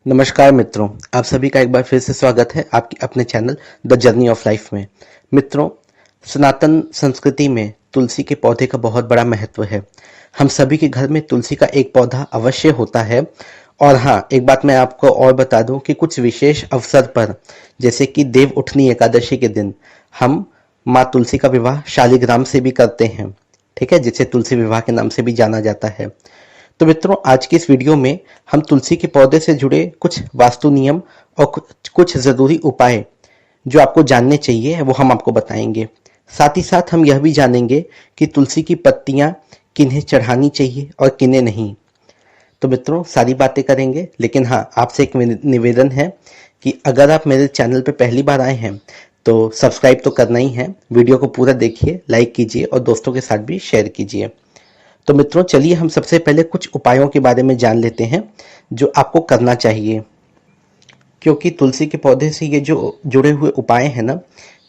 नमस्कार मित्रों, आप सभी का एक बार फिर से स्वागत है आपके अपने channel the journey of life में। मित्रों, सनातन संस्कृति में तुलसी के पौधे का बहुत बड़ा महत्व है। हम सभी के घर में तुलसी का एक पौधा अवश्य होता है। और हाँ, एक बात मैं आपको और बता दूं कि कुछ विशेष अवसर पर, जैसे कि देव उठनी एकादशी के दिन, हम माँ तुलसी का विवाह शालिग्राम से भी करते हैं। ठीक है, जिसे तुलसी विवाह के नाम से भी जाना जाता है। तो मित्रों, आज की इस वीडियो में हम तुलसी के पौधे से जुड़े कुछ वास्तु नियम और कुछ जरूरी उपाय जो आपको जानने चाहिए वो हम आपको बताएंगे। साथ ही साथ हम यह भी जानेंगे कि तुलसी की पत्तियां किन्हें चढ़ानी चाहिए और किन्हें नहीं। तो मित्रों, सारी बातें करेंगे, लेकिन हाँ, आपसे एक निवेदन है कि अगर आप मेरे चैनल पर पहली बार आए हैं तो सब्सक्राइब तो करना ही है। वीडियो को पूरा देखिए, लाइक कीजिए और दोस्तों के साथ भी शेयर कीजिए। तो मित्रों, चलिए हम सबसे पहले कुछ उपायों के बारे में जान लेते हैं जो आपको करना चाहिए, क्योंकि तुलसी के पौधे से ये जो जुड़े हुए उपाय हैं ना,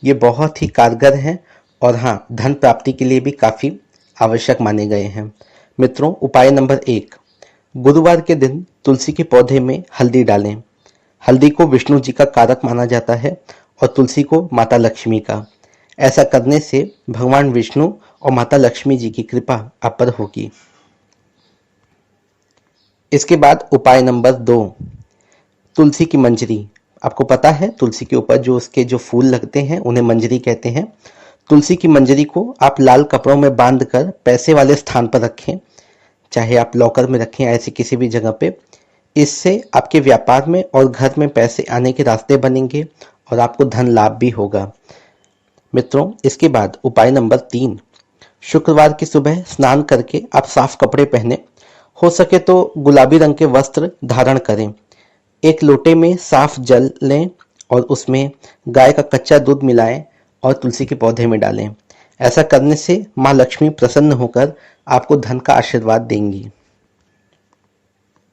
ये बहुत ही कारगर हैं और हाँ, धन प्राप्ति के लिए भी काफ़ी आवश्यक माने गए हैं। मित्रों, उपाय नंबर 1, गुरुवार के दिन तुलसी के पौधे में हल्दी डालें। हल्दी को विष्णु जी का कारक माना जाता है और तुलसी को माता लक्ष्मी का। ऐसा करने से भगवान विष्णु और माता लक्ष्मी जी की कृपा आप पर होगी। इसके बाद उपाय नंबर 2, तुलसी की मंजरी। आपको पता है, तुलसी के ऊपर जो उसके जो फूल लगते हैं उन्हें मंजरी कहते हैं। तुलसी की मंजरी को आप लाल कपड़ों में बांधकर पैसे वाले स्थान पर रखें, चाहे आप लॉकर में रखें, ऐसे किसी भी जगह पे। इससे आपके व्यापार में और घर में पैसे आने के रास्ते बनेंगे और आपको धन लाभ भी होगा। मित्रों, इसके बाद उपाय नंबर 3, शुक्रवार की सुबह स्नान करके आप साफ कपड़े पहने, हो सके तो गुलाबी रंग के वस्त्र धारण करें। एक लोटे में साफ जल लें और उसमें गाय का कच्चा दूध मिलाएं और तुलसी के पौधे में डालें। ऐसा करने से माँ लक्ष्मी प्रसन्न होकर आपको धन का आशीर्वाद देंगी।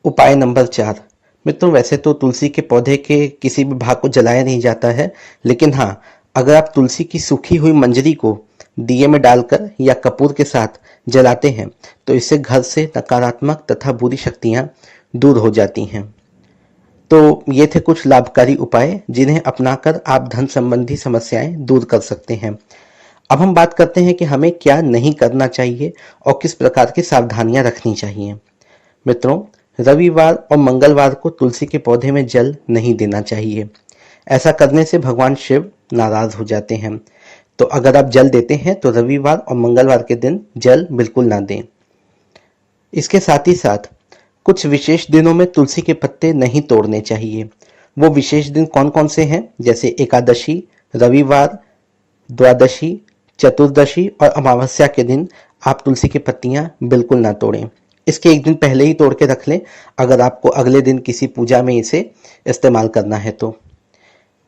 उपाय नंबर 4, मित्रों, वैसे तो तुलसी के पौधे के किसी भी भाग को जलाया नहीं जाता है, लेकिन हाँ, अगर आप तुलसी की सूखी हुई मंजरी को दिए में डालकर या कपूर के साथ जलाते हैं तो इससे घर से नकारात्मक तथा बुरी शक्तियां दूर हो जाती हैं। तो ये थे कुछ लाभकारी उपाय जिन्हें अपनाकर आप धन संबंधी समस्याएं दूर कर सकते हैं। अब हम बात करते हैं कि हमें क्या नहीं करना चाहिए और किस प्रकार की सावधानियां रखनी चाहिए। मित्रों, रविवार और मंगलवार को तुलसी के पौधे में जल नहीं देना चाहिए। ऐसा करने से भगवान शिव नाराज हो जाते हैं। तो अगर आप जल देते हैं तो रविवार और मंगलवार के दिन जल बिल्कुल ना दें। इसके साथ ही साथ कुछ विशेष दिनों में तुलसी के पत्ते नहीं तोड़ने चाहिए। वो विशेष दिन कौन कौन से हैं? जैसे एकादशी, रविवार, द्वादशी, चतुर्दशी और अमावस्या के दिन आप तुलसी की पत्तियां बिल्कुल ना तोड़ें। इसके एक दिन पहले ही तोड़ के रख लें अगर आपको अगले दिन किसी पूजा में इसे इस्तेमाल करना है तो।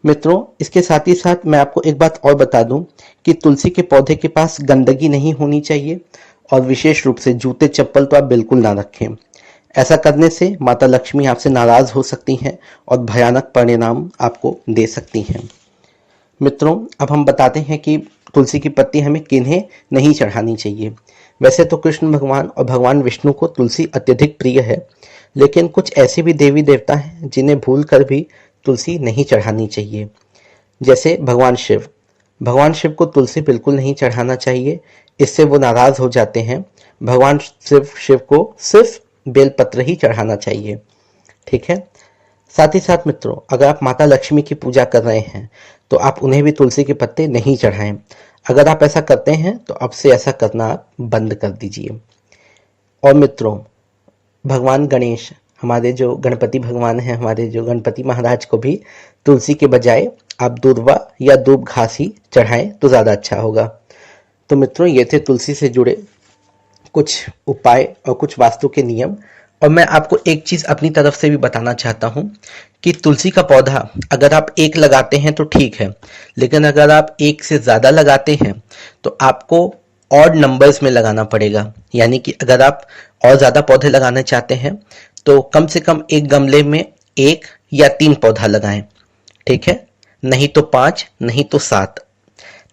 मित्रों, इसके साथ ही साथ मैं आपको एक बात और बता दूं कि तुलसी के पौधे के पास गंदगी नहीं होनी चाहिए और विशेष रूप से जूते चप्पल तो आप बिल्कुल ना रखें। ऐसा करने से माता लक्ष्मी आपसे नाराज हो सकती हैं और भयानक परिणाम आपको दे सकती हैं। मित्रों, अब हम बताते हैं कि तुलसी की पत्ती हमें किन्हें नहीं चढ़ानी चाहिए। वैसे तो कृष्ण भगवान और भगवान विष्णु को तुलसी अत्यधिक प्रिय है, लेकिन कुछ ऐसे भी देवी देवता हैं जिन्हें भूल कर भी तुलसी नहीं चढ़ानी चाहिए। जैसे भगवान शिव। भगवान शिव को तुलसी बिल्कुल नहीं चढ़ाना चाहिए, इससे वो नाराज हो जाते हैं। भगवान शिव को सिर्फ बेलपत्र ही चढ़ाना चाहिए। ठीक है। साथ ही साथ मित्रों, अगर आप माता लक्ष्मी की पूजा कर रहे हैं तो आप उन्हें भी तुलसी के पत्ते नहीं चढ़ाएं। अगर आप ऐसा करते हैं तो अब से ऐसा करना आप बंद कर दीजिए। और मित्रों, भगवान गणेश, हमारे जो गणपति भगवान हैं, हमारे जो गणपति महाराज को भी तुलसी के बजाय आप दूर्वा या दूब घास ही चढ़ाएं तो ज़्यादा अच्छा होगा। तो मित्रों, ये थे तुलसी से जुड़े कुछ उपाय और कुछ वास्तु के नियम। और मैं आपको एक चीज अपनी तरफ से भी बताना चाहता हूं कि तुलसी का पौधा अगर आप एक लगाते हैं तो ठीक है, लेकिन अगर आप एक से ज्यादा लगाते हैं तो आपको ऑड नंबर्स में लगाना पड़ेगा। यानी कि अगर आप और ज्यादा पौधे लगाना चाहते हैं तो कम से कम एक गमले में 1 या 3 पौधा लगाएं। ठीक है, नहीं तो 5, नहीं तो 7।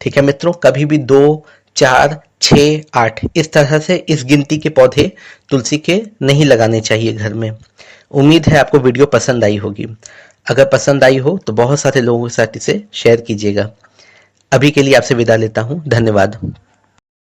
ठीक है मित्रों, कभी भी 2, 4, 6, 8 इस तरह से इस गिनती के पौधे तुलसी के नहीं लगाने चाहिए घर में। उम्मीद है आपको वीडियो पसंद आई होगी। अगर पसंद आई हो तो बहुत सारे लोगों के साथ इसे शेयर कीजिएगा। अभी के लिए आपसे विदा लेता हूँ। धन्यवाद।